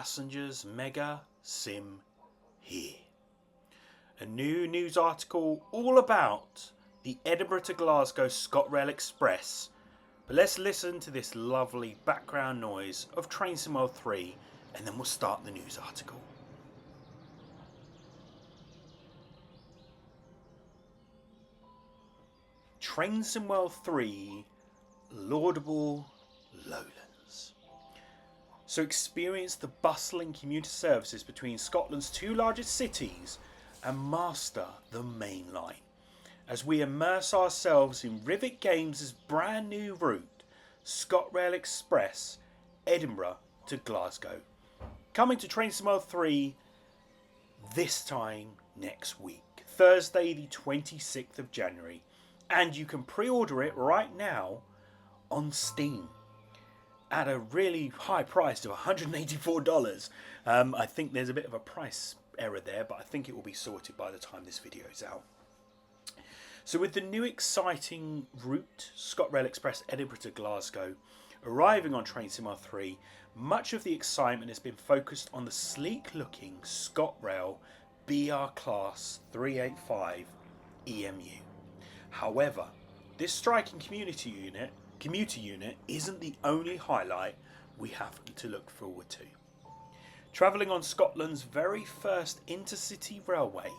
passengers mega sim here. A new news article all about the Edinburgh to Glasgow Scotrail Express. But let's listen to this lovely background noise of Train Sim World 3 and then we'll start the news article. Train Sim World 3 Laudable Lowlands. So experience the bustling commuter services between Scotland's two largest cities and master the main line as we immerse ourselves in Rivet Games' brand new route, Scotrail Express, Edinburgh to Glasgow. Coming to Train Sim World 3 this time next week, Thursday the 26th of January. And you can pre-order it right now on Steam at a really high price of $184. I think there's a bit of a price error there, but I think it will be sorted by the time this video is out. So with the new exciting route, Scotrail Express Edinburgh to Glasgow, arriving on Train Sim World 3, much of the excitement has been focused on the sleek-looking Scotrail BR Class 385 EMU. However, this striking commuter unit isn't the only highlight we have to look forward to. Travelling on Scotland's very first intercity railway,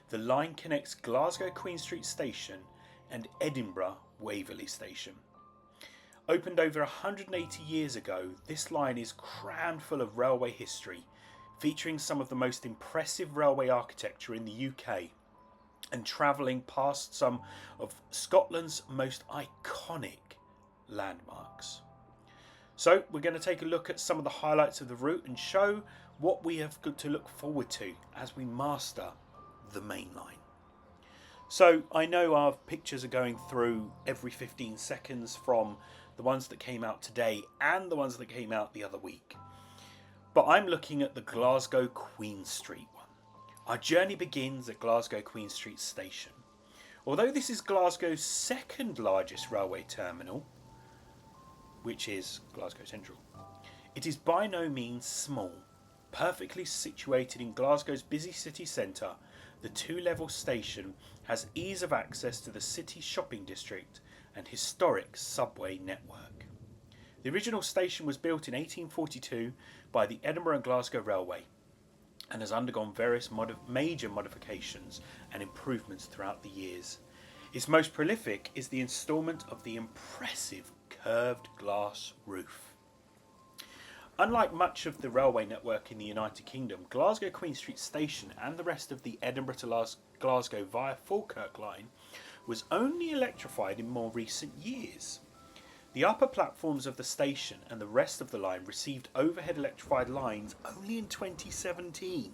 the line connects Glasgow Queen Street Station and Edinburgh Waverley Station. Opened over 180 years ago, this line is crammed full of railway history, featuring some of the most impressive railway architecture in the UK, and travelling past some of Scotland's most iconic landmarks. So we're going to take a look at some of the highlights of the route and show what we have got to look forward to as we master the main line. So I know our pictures are going through every 15 seconds from the ones that came out today and the ones that came out the other week. But I'm looking at the Glasgow Queen Street one. Our journey begins at Glasgow Queen Street Station. Although this is Glasgow's second largest railway terminal, which is Glasgow Central, it is by no means small. Perfectly situated in Glasgow's busy city centre, the two-level station has ease of access to the city's shopping district and historic subway network. The original station was built in 1842 by the Edinburgh and Glasgow Railway and has undergone various major modifications and improvements throughout the years. Its most prolific is the instalment of the impressive curved glass roof. Unlike much of the railway network in the United Kingdom, Glasgow Queen Street Station and the rest of the Edinburgh to Glasgow via Falkirk line was only electrified in more recent years. The upper platforms of the station and the rest of the line received overhead electrified lines only in 2017.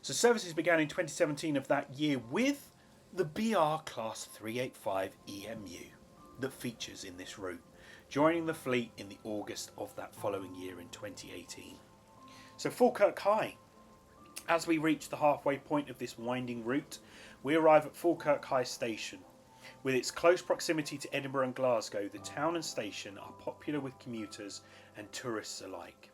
So services began in 2017 of that year with the BR Class 385 EMU that features in this route, joining the fleet in the August of that following year in 2018. So Falkirk High. As we reach the halfway point of this winding route, we arrive at Falkirk High Station. With its close proximity to Edinburgh and Glasgow, the town and station are popular with commuters and tourists alike.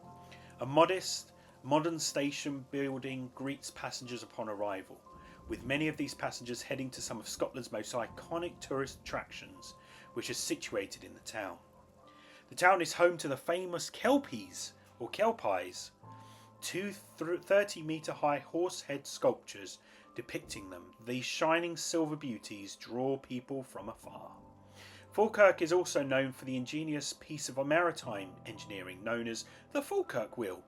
A modest, modern station building greets passengers upon arrival, with many of these passengers heading to some of Scotland's most iconic tourist attractions, which are situated in the town. The town is home to the famous Kelpies, or Kelpies, two 30-metre high horse head sculptures depicting them. These shining silver beauties draw people from afar. Falkirk is also known for the ingenious piece of maritime engineering known as the Falkirk Wheel.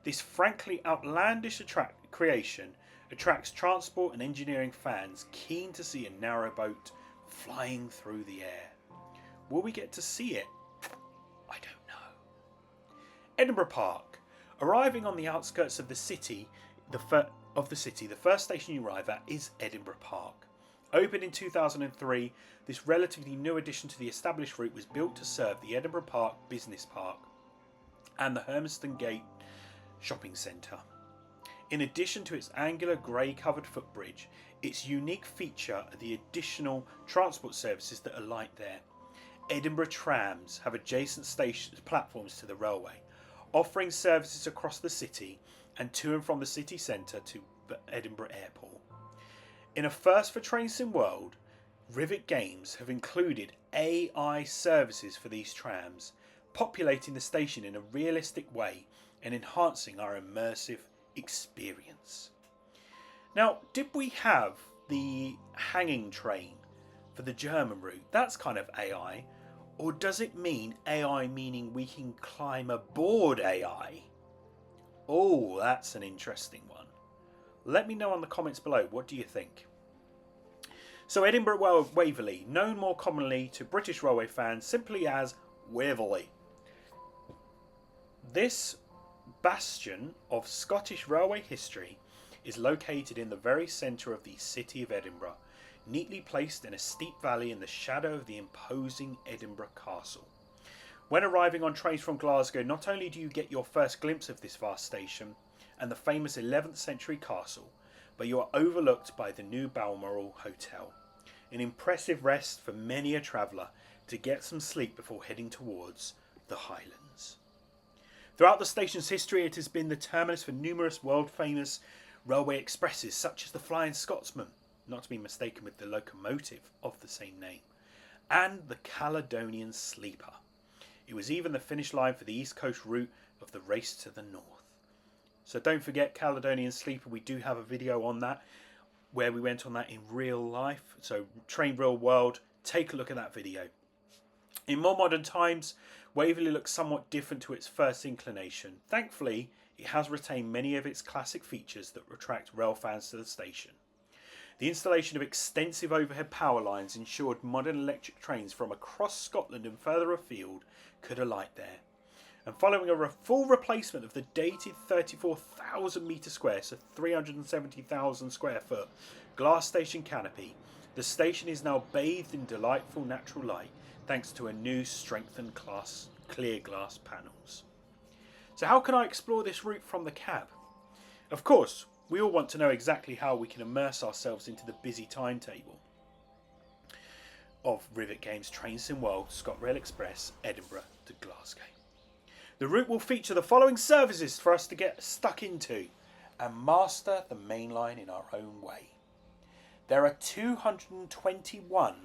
This frankly outlandish creation attracts transport and engineering fans keen to see a narrowboat flying through the air. Will we get to see it? I don't know. Edinburgh Park. Arriving on the outskirts of the city, the first station you arrive at is Edinburgh Park. Opened in 2003, this relatively new addition to the established route was built to serve the Edinburgh Park Business Park and the Hermiston Gate shopping centre. In addition to its angular grey covered footbridge, its unique feature are the additional transport services that alight there. Edinburgh trams have adjacent platforms to the railway, offering services across the city and to and from the city centre to Edinburgh Airport. In a first for Train Sim World, Rivet Games have included AI services for these trams, populating the station in a realistic way and enhancing our immersive experience. Now, did we have the hanging train for the German route? That's kind of AI. Or does it mean AI meaning we can climb aboard AI? Oh, that's an interesting one. Let me know in the comments below. What do you think? So Edinburgh Waverley, known more commonly to British railway fans simply as Waverley. This bastion of Scottish railway history is located in the very centre of the city of Edinburgh, neatly placed in a steep valley in the shadow of the imposing Edinburgh Castle. When arriving on trains from Glasgow, not only do you get your first glimpse of this vast station and the famous 11th century castle, but you are overlooked by the new Balmoral Hotel, an impressive rest for many a traveller to get some sleep before heading towards the Highlands. Throughout the station's history, it has been the terminus for numerous world-famous railway expresses such as the Flying Scotsman, not to be mistaken with the locomotive of the same name, and the Caledonian Sleeper. It was even the finish line for the East Coast route of the Race to the North. So don't forget Caledonian Sleeper, we do have a video on that, where we went on that in real life. So Train Real World, take a look at that video. In more modern times, Waverley looks somewhat different to its first inclination. Thankfully, it has retained many of its classic features that attract rail fans to the station. The installation of extensive overhead power lines ensured modern electric trains from across Scotland and further afield could alight there. And following a full replacement of the dated 34,000 metre square, so 370,000 square foot glass station canopy, the station is now bathed in delightful natural light thanks to a new strengthened clear glass panels. So how can I explore this route from the cab? Of course, we all want to know exactly how we can immerse ourselves into the busy timetable of Rivet Games Train Sim World Scotrail Express, Edinburgh to Glasgow. The route will feature the following services for us to get stuck into and master the main line in our own way. There are 221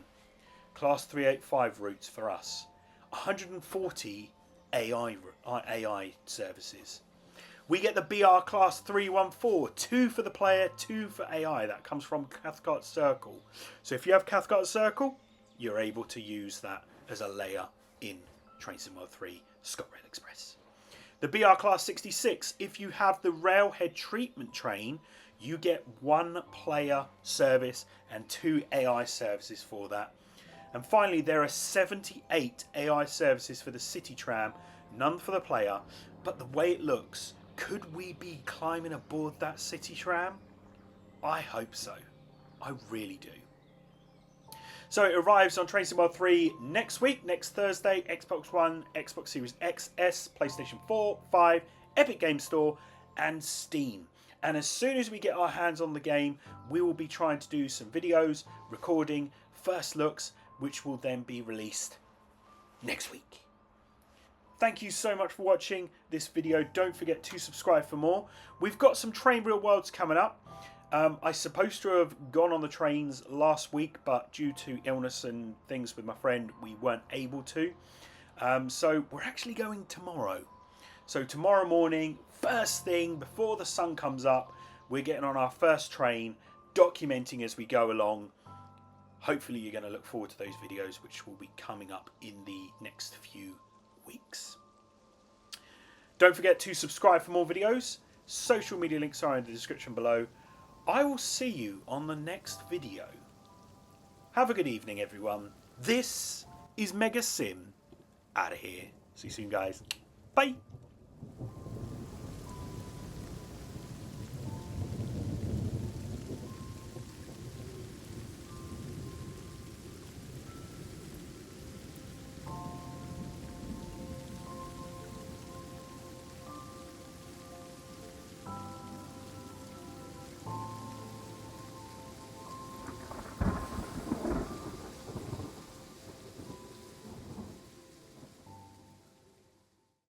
Class 385 routes for us, 140 AI services. We get the BR Class 314, 2 for the player, 2 for AI. That comes from Cathcart Circle. So if you have Cathcart Circle, you're able to use that as a layer in Train Sim World 3 Scotrail Express. The BR Class 66, if you have the Railhead Treatment Train, you get 1 player service and 2 AI services for that. And finally, there are 78 AI services for the City Tram, none for the player, but the way it looks, could we be climbing aboard that City Tram? I hope so. I really do. So it arrives on Train Sim World 3 next week, next Thursday, Xbox One, Xbox Series XS, PlayStation 4, 5, Epic Games Store, and Steam. And as soon as we get our hands on the game, we will be trying to do some videos, recording, first looks, which will then be released next week. Thank you so much for watching this video. Don't forget to subscribe for more. We've got some Train Real Worlds coming up. I supposed to have gone on the trains last week, but due to illness and things with my friend, we weren't able to. So we're actually going tomorrow. So tomorrow morning, first thing, before the sun comes up, we're getting on our first train, documenting as we go along. Hopefully you're going to look forward to those videos, which will be coming up in the next few weeks. Don't forget to subscribe for more videos. Social media links are in the description below. I will see you on the next video. Have a good evening, everyone. This is Mega Sim out of here. See you soon, guys. Bye.